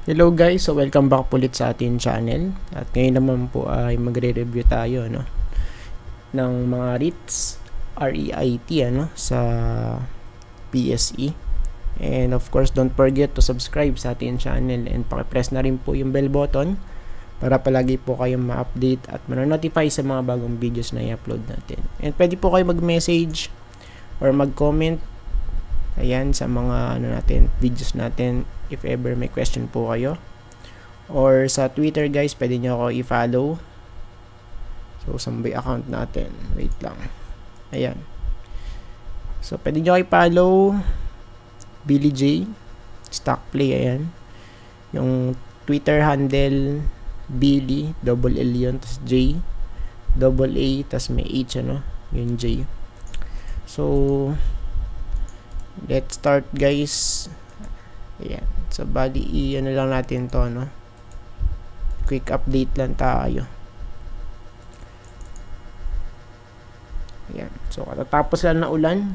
Hello guys, so welcome back ulit sa ating channel. At ngayon naman po ay magre-review tayo ng mga REITs, REIT sa PSE. And of course, don't forget to subscribe sa ating channel and paki-press na rin po yung bell button para palagi po kayong ma-update at ma-notify sa mga bagong videos na i-upload natin. And pwede po kayo mag-message or mag-comment sa mga videos natin if ever may question po kayo, or sa Twitter guys, pwede nyo ako i-follow. So sambay account natin, wait lang, so pwede nyo i-follow Billy J Stock Play, yung Twitter handle Billy, double L yun, tas J, double A, tas may H, yung J. So let's start guys. So bali lang natin to, quick update lang tayo. So katatapos lang na ulan.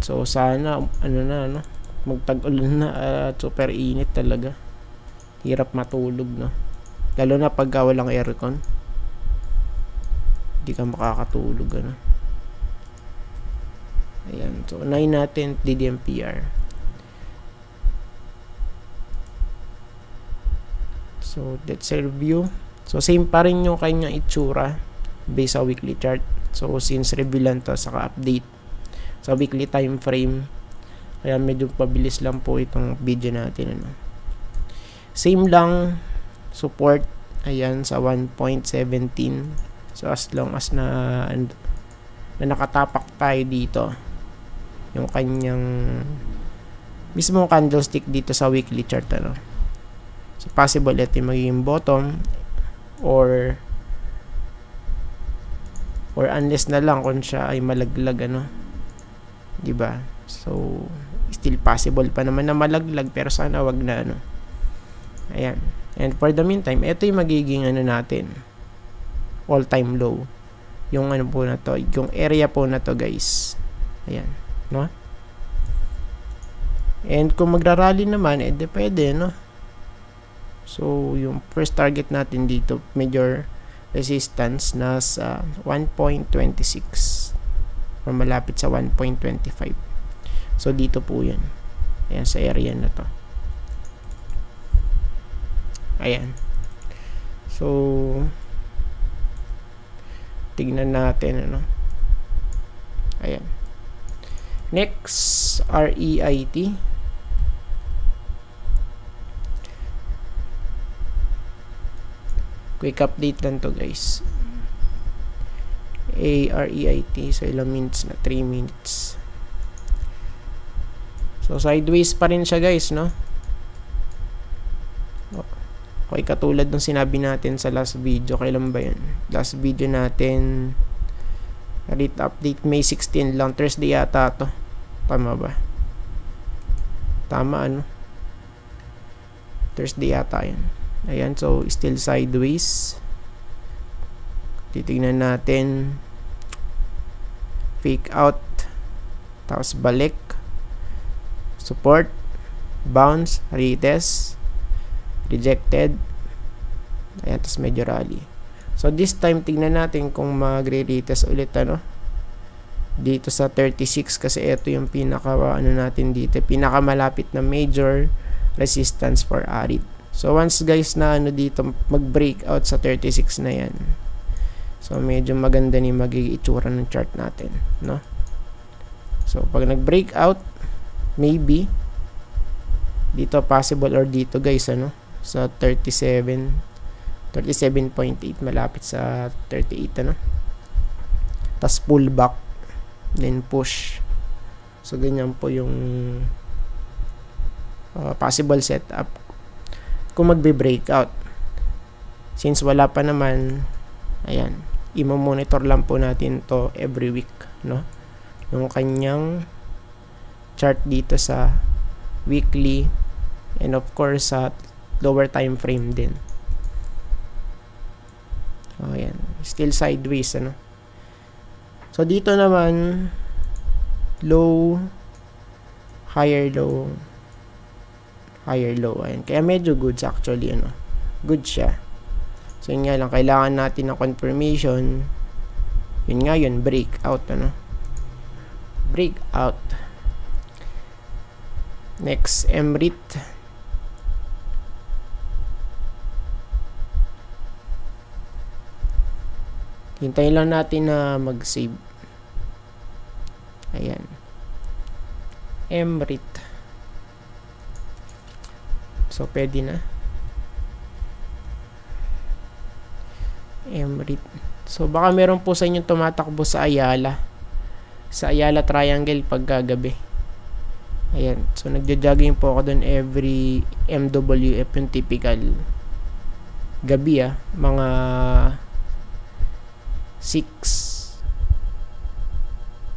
So sana magtag-ulan na at super init talaga. Hirap matulog, lalo na pagka walang aircon. Hindi ka makakatulog, so unahin natin DDMPR. So let's review. So same pa rin yung kanyang itsura based sa weekly chart. So since review lang to, saka update sa weekly time frame, kaya medyo pabilis lang po itong video natin, Same lang support, sa 1.17. So as long as na nakatapak tayo dito, yung kanyang mismong candlestick dito sa weekly chart, so possible ito yung magiging bottom or unless na lang kung siya ay malaglag, diba? So still possible pa naman na malaglag, pero sana wag na, and for the meantime, ito yung magiging natin all time low, yung po na to, yung area po na to guys, and kung magrarally naman, pwede, so yung first target natin dito, major resistance nasa 1.26 or malapit sa 1.25. So dito po yun, sa area na to, so tignan natin, next REIT. Quick update lang to guys. REIT, so ilang minutes na, 3 minutes. So sideways pa rin siya guys, okay, katulad ng sinabi natin sa last video. Kailan ba yun? Last video natin, REIT update May 16 lang, Thursday yata to. Tama ba? Tama, Thursday yata yun. So still sideways. Titignan natin, fake out, tapos balik, support, bounce, retest, rejected, tapos medyo rally. So this time tignan natin kung magre-retest ulit, dito sa 36, kasi ito yung pinaka natin dito, pinakamalapit na major resistance for REIT. So once guys na dito mag-breakout sa 36 na yan, so medyo maganda ni magiging itsura ng chart natin, So pag nag-breakout, maybe dito possible, or dito guys, sa 37.8, malapit sa 38, tas pull back, then push. So ganyan po yung possible setup kung magbe-breakout. Since wala pa naman, i-monitor lang po natin to every week, yung kanyang chart dito sa weekly, and of course sa lower time frame din. Still sideways, So dito naman low higher low. Ayan. Kaya medyo goods actually, good siya. So yun nga lang, kailangan natin ng confirmation. Yun nga yun, breakout, breakout. Next, MREIT. Hintayin lang natin na mag-save. Ayan. MREIT. So, pwede na. MREIT. So, baka meron po sa inyo tumatakbo sa Ayala. Sa Ayala Triangle pagkagabi. Ayan. So, nagja-jogging po ako dun every MWF, yung typical gabi, mga 6.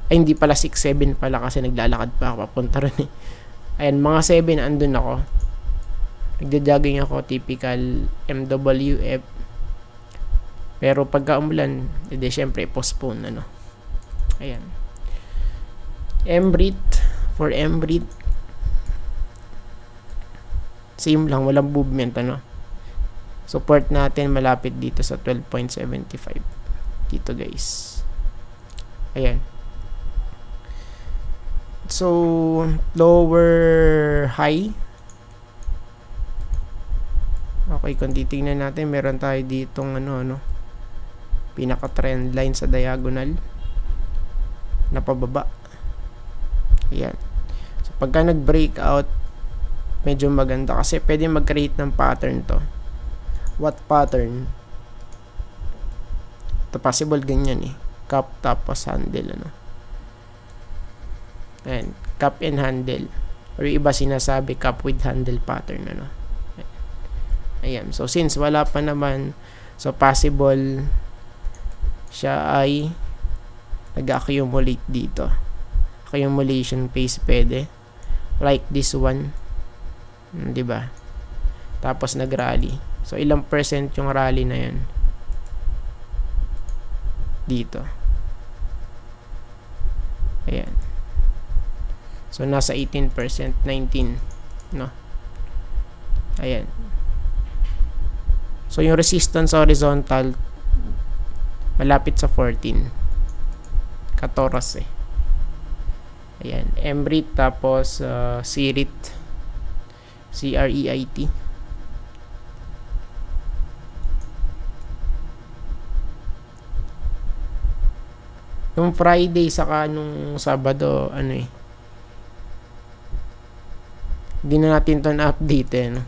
Ay, hindi pala 6, 7 pala kasi naglalakad pa ako papunta rin. Ayan, mga 7 andun ako. Nagja-jogging ako, typical MWF. Pero pagka umulan, edi syempre postpone, Ayan. MREIT, for MREIT, same lang, walang movement, Support natin malapit dito sa 12.75. Dito, guys. Ayan. So, lower high. Okay, kung titingnan natin, meron tayo ditong pinaka trend line sa diagonal na pababa. Ayan. So, pagka nag-breakout, medyo maganda kasi pwede mag-create ng pattern to. What pattern? Ito possible ganyan Cup tapos handle, Ayan. Cup and handle. Or iba sinasabi, cup with handle pattern, Ayan. So, since wala pa naman, so possible siya ay nag-accumulate dito. Accumulation phase pwede. Like this one. Diba? Tapos nag-rally. So, ilang percent yung rally na yan? Dito. Ayan. So, nasa 18%, 19. Ayan. So, yung resistance horizontal, malapit sa 14. 14. Ayan. MREIT, tapos CREIT. CREIT. Yung Friday, saka nung Sabado, hindi na natin ito na-update,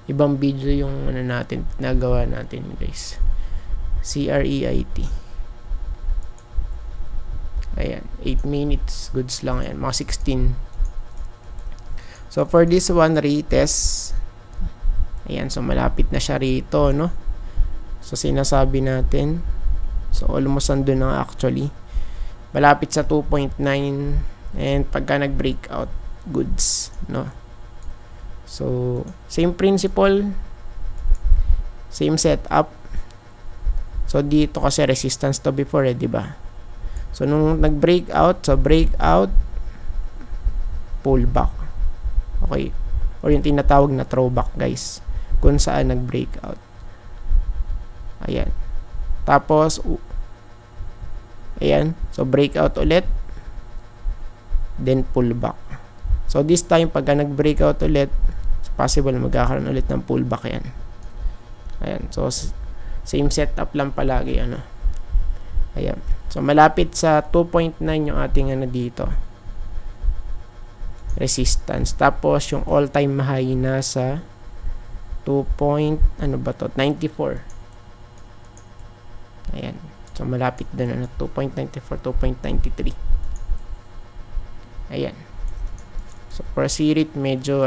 Ibang video yung natin, nagawa natin, guys. CREIT. Ayan, 8 minutes. Goods lang yan. Mga 16. So, for this one, retest. Ayan, so malapit na siya rito, So, sinasabi natin. So, almost andun na actually. Malapit sa 2.9. And pagka nag-breakout, goods, So, same principle. Same setup. So, dito kasi resistance to before, diba? So, nung nag-breakout, so breakout, pullback. Okay. Or yung tinatawag na throwback, guys. Kung saan nag-breakout. Ayan. Tapos, ayan. So, breakout ulit. Then, pullback. So, this time, pagka nag-breakout ulit, possible magkakaroon ulit ng pullback yan. Ayan. So, same setup lang palagi, Ayan. So, malapit sa 2.9 yung ating dito. Resistance. Tapos, yung all-time high nasa 94. Ayan. So, malapit doon, 2.94, 2.93. Ayan. So, for CREIT, medyo,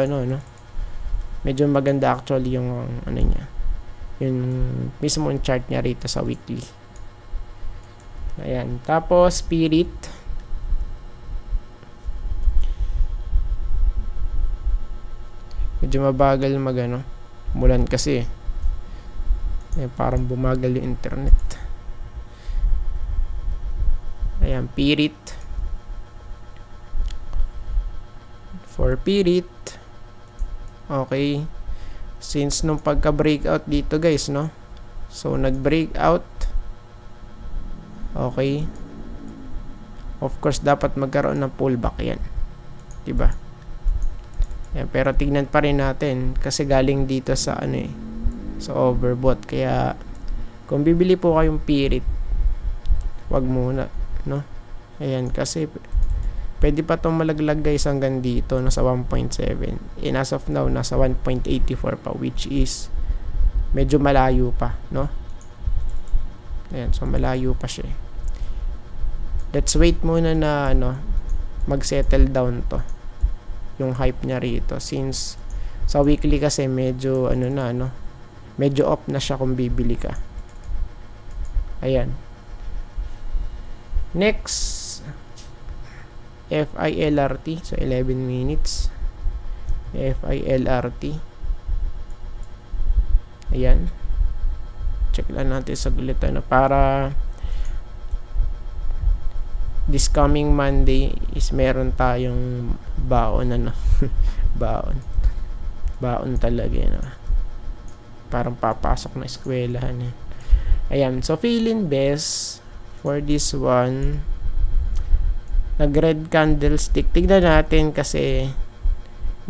medyo maganda actually yung, niya. Yung mismo yung chart niya rito sa weekly. Ayan. Tapos, Spirit. Medyo mabagal mulan kasi. Parang bumagal yung internet. Ayan, Spirit. For Pirit, okay, since nung pagka-breakout dito guys, no? So, nag-breakout. Okay. Of course, dapat magkaroon ng pullback yan. Diba? Yan, pero tignan pa rin natin kasi galing dito sa ano eh, sa overbought. Kaya, kung bibili po kayong Pirit, wag muna, no? Ayan, kasi pwede pa itong malaglag guys hanggang dito, nasa 1.7. And as of now, nasa 1.84 pa, which is medyo malayo pa, no? Ayan, so malayo pa siya. Let's wait muna na ano, mag-settle down to yung hype niya rito, since sa weekly kasi medyo ano na, ano, medyo off na siya kung bibili ka. Ayan. Next, FILRT. So 11 minutes. FILRT. Ayan. Check lang natin saglit na para this coming Monday is meron tayong baon, ano. baon talaga yun, parang papasok na eskwelahan eh. Ayan, so feeling best for this one, nag red candlestick. Tignan natin kasi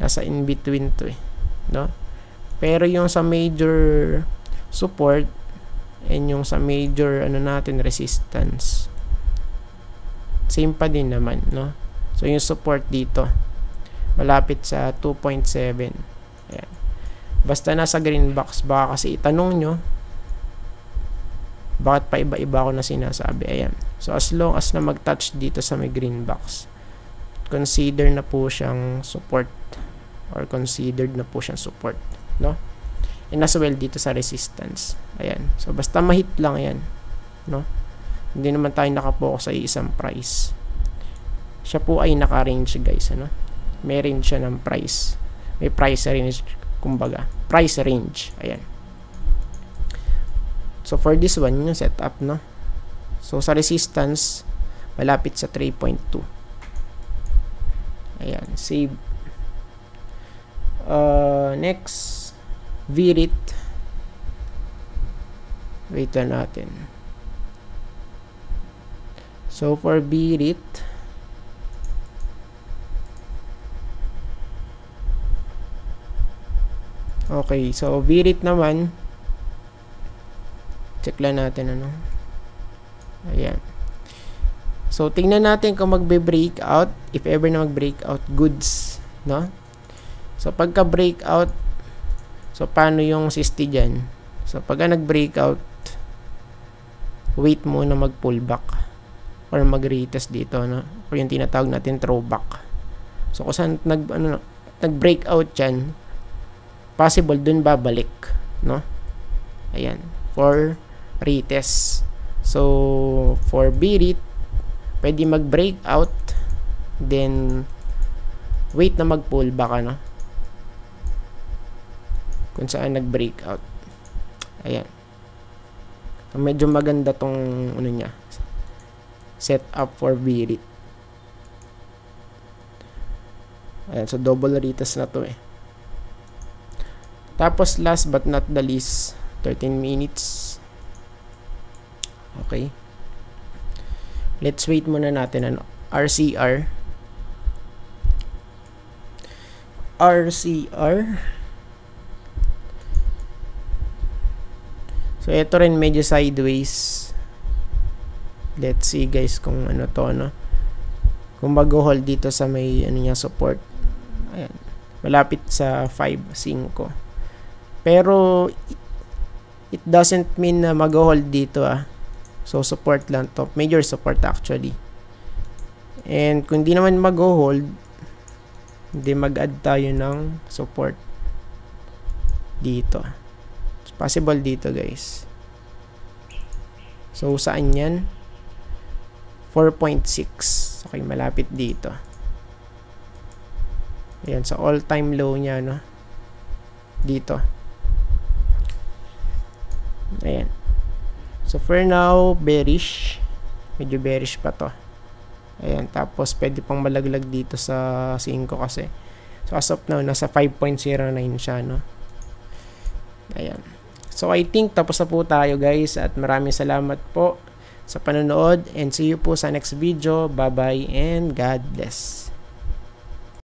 nasa in between to eh, no? Pero yung sa major support and yung sa major ano natin resistance, same pa din naman, no? So yung support dito malapit sa 2.7. Ayan. Basta nasa green box, baka kasi itanong nyo bakit pa iba-iba ako na sinasabi. Ayan. So as long as na mag-touch dito sa may green box, consider na po siyang support, or considered na po siyang support, no? And as well dito sa resistance. Ayan. So basta ma-hit lang yan, no? Hindi naman tayo nakapokus sa isang price. Siya po ay naka-range guys, ano? May range siya ng price. May price range, kumbaga. Price range. Ayan. So for this one, yung setup, no? So sa resistance, malapit sa 3.2. Ayan. Save. Next, Virit. Wait lang natin. So for Virit, okay, so Virit naman, check lang natin ano. Ayan. So tingnan natin kung magbe-breakout, if ever na mag-breakout goods, no? So pagka breakout, so paano yung sisti diyan? So pagka nag-breakout, wait muna mag-pullback or mag-retest dito, no? Or yung tinatawag natin throwback. So kung saan nag-breakout yan, possible dun babalik, no? Ayan, for retest. So for Virit, pwede mag-breakout, then wait na mag-pullback, ano? Kung saan nag-breakout. Ayan. So medyo maganda tong ano niya, set up for Virit. Ayan, so double retest na to eh. Tapos last but not the least, 13 minutes. Okay. Let's wait muna natin ano, RCR. So ito rin medyo sideways. Let's see guys kung ano to, no? Kung mag-hold dito sa may ano niya support. Ayan. Malapit sa 5.5. Pero it doesn't mean na mag-hold dito ah. So support lang to. Major support actually. And kung di naman mag-hold, hindi mag-add tayo ng support dito. It's possible dito guys. So saan yan? 4.6. Okay, malapit dito. Ayan, sa all-time low niya, no? Dito. Ayan. So, for now, bearish. Medyo bearish pa to. Ayan, tapos pwede pang malaglag dito sa 5 kasi. So, as of now, nasa 5.09 siya, no? Ayan. So, I think tapos na po tayo, guys. At maraming salamat po sa panonood. And see you po sa next video. Bye-bye and God bless.